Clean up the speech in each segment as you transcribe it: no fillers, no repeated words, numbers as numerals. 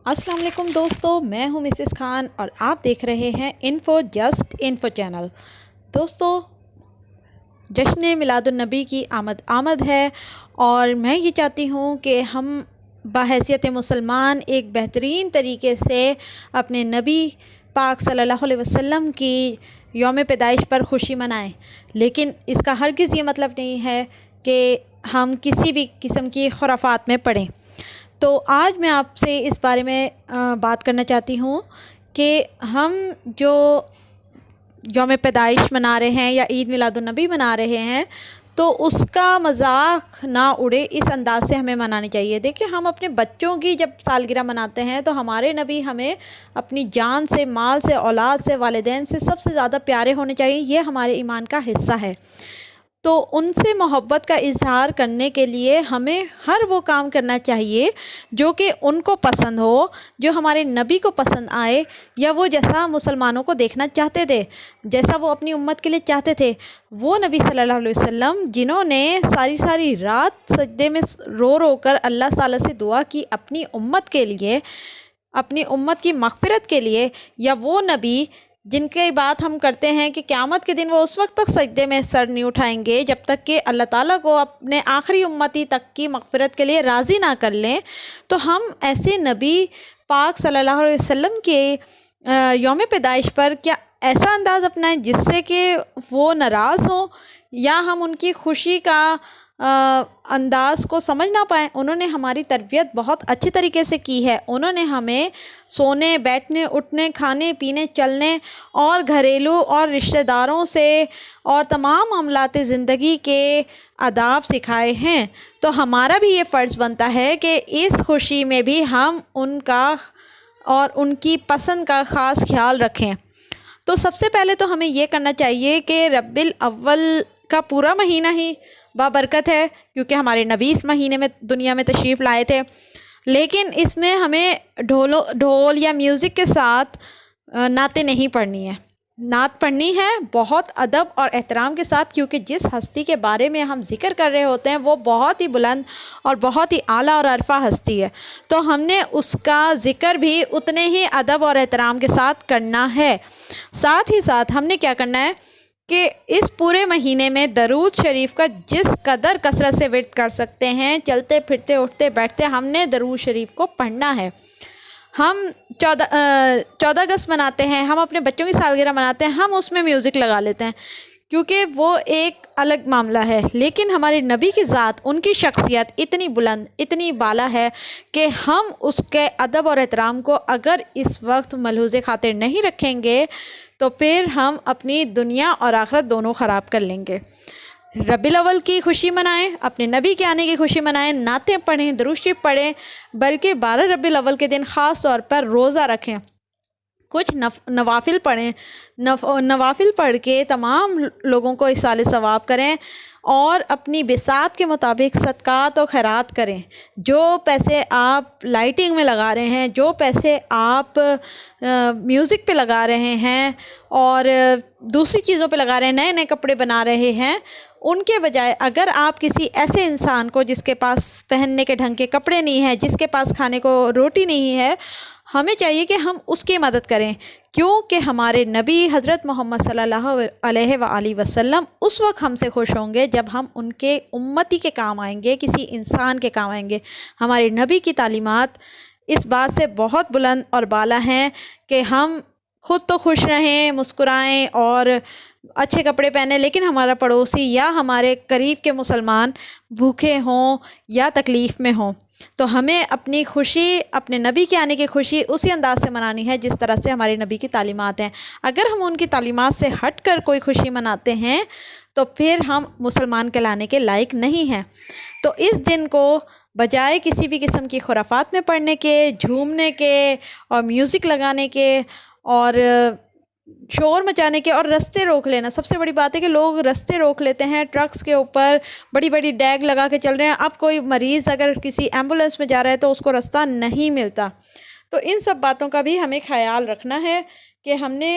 अस्सलाम वालेकुम दोस्तों, मैं हूं मिसेस खान और आप देख रहे हैं इन्फो चैनल। दोस्तों, जश्न मिलादुन्नबी की आमद है और मैं ये चाहती हूं कि हम बहैसियत मुसलमान एक बेहतरीन तरीके से अपने नबी पाक सल्लल्लाहु अलैहि वसल्लम की यौम पैदाइश पर खुशी मनाएं। लेकिन इसका हरगिज़ ये मतलब नहीं है कि हम किसी भी किस्म की खुराफात में पड़ें। तो आज मैं आपसे इस बारे में बात करना चाहती हूँ कि हम जो यौम पैदाइश मना रहे हैं या ईद मिलादुन्नबी मना रहे हैं, तो उसका मजाक ना उड़े, इस अंदाज़ से हमें मनानी चाहिए। देखिए, हम अपने बच्चों की जब सालगिरह मनाते हैं तो हमारे नबी हमें अपनी जान से, माल से, औलाद से, वालिदैन से सबसे ज़्यादा प्यारे होने चाहिए। ये हमारे ईमान का हिस्सा है। तो उनसे मोहब्बत का इजहार करने के लिए हमें हर वो काम करना चाहिए जो कि उनको पसंद हो, जो हमारे नबी को पसंद आए, या वो जैसा मुसलमानों को देखना चाहते थे, जैसा वो अपनी उम्मत के लिए चाहते थे। वो नबी सल्लल्लाहु अलैहि वसल्लम जिन्होंने सारी सारी रात सजदे में रो रो कर अल्लाह ताला से दुआ की अपनी उम्मत के लिए, अपनी उम्मत की मग़फ़िरत के लिए, या वो नबी जिनकी बात हम करते हैं कि क़यामत के दिन वो उस वक्त तक सजदे में सर नहीं उठाएंगे जब तक कि अल्लाह ताला को अपने आखिरी उम्मती तक की मग़फ़िरत के लिए राज़ी ना कर लें। तो हम ऐसे नबी पाक सल्लल्लाहु अलैहि वसल्लम के यौम पैदाइश पर क्या ऐसा अंदाज़ अपनाएं जिससे कि वो नाराज़ हों, या हम उनकी खुशी का अंदाज़ को समझ ना पाएँ। उन्होंने हमारी तरबियत बहुत अच्छे तरीके से की है। उन्होंने हमें सोने, बैठने, उठने, खाने पीने, चलने और घरेलू और रिश्तेदारों से और तमाम मामलात ज़िंदगी के आदाब सिखाए हैं। तो हमारा भी ये फ़र्ज़ बनता है कि इस खुशी में भी हम उनका और उनकी पसंद का ख़ास ख्याल रखें। तो सबसे पहले तो हमें ये करना चाहिए कि रब्बिल अव्वल का पूरा महीना ही बाबरकत है, क्योंकि हमारे नबी इस महीने में दुनिया में तशरीफ़ लाए थे। लेकिन इसमें हमें ढोल या म्यूज़िक के साथ नातें नहीं पढ़नी है। नात पढ़नी है बहुत अदब और एहतराम के साथ, क्योंकि जिस हस्ती के बारे में हम ज़िक्र कर रहे होते हैं वो बहुत ही बुलंद और बहुत ही आला और अरफा हस्ती है। तो हमने उसका ज़िक्र भी उतने ही अदब और एहतराम के साथ करना है। साथ ही साथ हमने क्या करना है कि इस पूरे महीने में दरूद शरीफ का जिस कदर कसरत से विर्द कर सकते हैं, चलते फिरते, उठते बैठते, हमने दरूद शरीफ को पढ़ना है। हम 14 अगस्त मनाते हैं, हम अपने बच्चों की सालगिरह मनाते हैं, हम उसमें म्यूज़िक लगा लेते हैं क्योंकि वो एक अलग मामला है। लेकिन हमारे नबी की ज़ात, उनकी शख्सियत इतनी बुलंद, इतनी बाला है कि हम उसके अदब और एहतराम को अगर इस वक्त मलहूज़े खातिर नहीं रखेंगे तो फिर हम अपनी दुनिया और आखिरत दोनों ख़राब कर लेंगे। रबीउल अव्वल की खुशी मनाएं, अपने नबी के आने की खुशी मनाएं, नातें पढ़ें, दुरूद शरीफ पढ़ें, बल्कि 12 रबीउल अव्वल के दिन ख़ास तौर पर रोज़ा रखें, कुछ नवाफिल पढ़ें, नवाफिल पढ़ के तमाम लोगों को इसाले सवाब करें और अपनी बिसात के मुताबिक सदक़ात और खैरात करें। जो पैसे आप लाइटिंग में लगा रहे हैं, जो पैसे आप म्यूज़िक पे लगा रहे हैं और दूसरी चीज़ों पे लगा रहे हैं, नए नए कपड़े बना रहे हैं, उनके बजाय अगर आप किसी ऐसे इंसान को जिसके पास पहनने के ढंग के कपड़े नहीं हैं, जिसके पास खाने को रोटी नहीं है, हमें चाहिए कि हम उसकी मदद करें, क्योंकि हमारे नबी हज़रत मोहम्मद सल्लल्लाहु अलैहि वसल्लम उस वक्त हमसे खुश होंगे जब हम उनके उम्मती के काम आएंगे, किसी इंसान के काम आएंगे। हमारे नबी की तालीमात इस बात से बहुत बुलंद और बाला हैं कि हम खुद तो खुश रहें, मुस्कुराएं और अच्छे कपड़े पहने, लेकिन हमारा पड़ोसी या हमारे करीब के मुसलमान भूखे हों या तकलीफ़ में हों। तो हमें अपनी खुशी, अपने नबी के आने की खुशी उसी अंदाज़ से मनानी है जिस तरह से हमारे नबी की तालीमात हैं। अगर हम उनकी तालीमात से हट कर कोई खुशी मनाते हैं तो फिर हम मुसलमान कहलाने के लायक नहीं हैं। तो इस दिन को बजाय किसी भी किस्म की खुराफात में पढ़ने के, झूमने के और म्यूज़िक लगाने के और शोर मचाने के और रास्ते रोक लेना, सबसे बड़ी बात है कि लोग रास्ते रोक लेते हैं, ट्रक्स के ऊपर बड़ी बड़ी डैग लगा के चल रहे हैं। अब कोई मरीज़ अगर किसी एम्बुलेंस में जा रहा है तो उसको रास्ता नहीं मिलता। तो इन सब बातों का भी हमें ख्याल रखना है कि हमने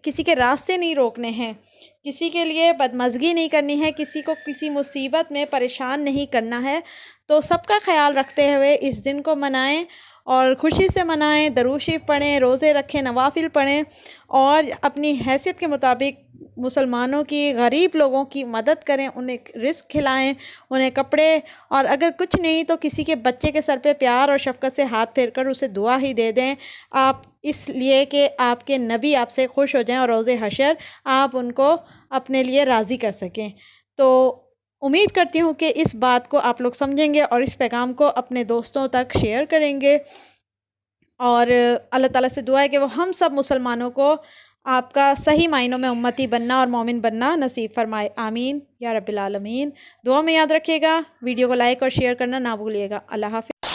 किसी के रास्ते नहीं रोकने हैं, किसी के लिए बदमज़गी नहीं करनी है, किसी को किसी मुसीबत में परेशान नहीं करना है। तो सबका ख्याल रखते हुए इस दिन को मनाएं اور خوشی سے منائیں، درود شریف پڑھیں، روزے رکھیں، نوافل پڑھیں اور اپنی حیثیت کے مطابق مسلمانوں کی، غریب لوگوں کی مدد کریں، انہیں رزق کھلائیں، انہیں کپڑے، اور اگر کچھ نہیں تو کسی کے بچے کے سر پہ پیار اور شفقت سے ہاتھ پھیر کر اسے دعا ہی دے دیں، آپ اس لیے کہ آپ کے نبی آپ سے خوش ہو جائیں اور روز حشر آپ ان کو اپنے لیے راضی کر سکیں۔ تو امید کرتی ہوں کہ اس بات کو آپ لوگ سمجھیں گے اور اس پیغام کو اپنے دوستوں تک شیئر کریں گے، اور اللہ تعالیٰ سے دعا ہے کہ وہ ہم سب مسلمانوں کو آپ کا صحیح معنوں میں امتی بننا اور مومن بننا نصیب فرمائے، آمین یا رب العالمین۔ دعا میں یاد رکھیے گا، ویڈیو کو لائک اور شیئر کرنا نہ بھولیے گا۔ اللہ حافظ۔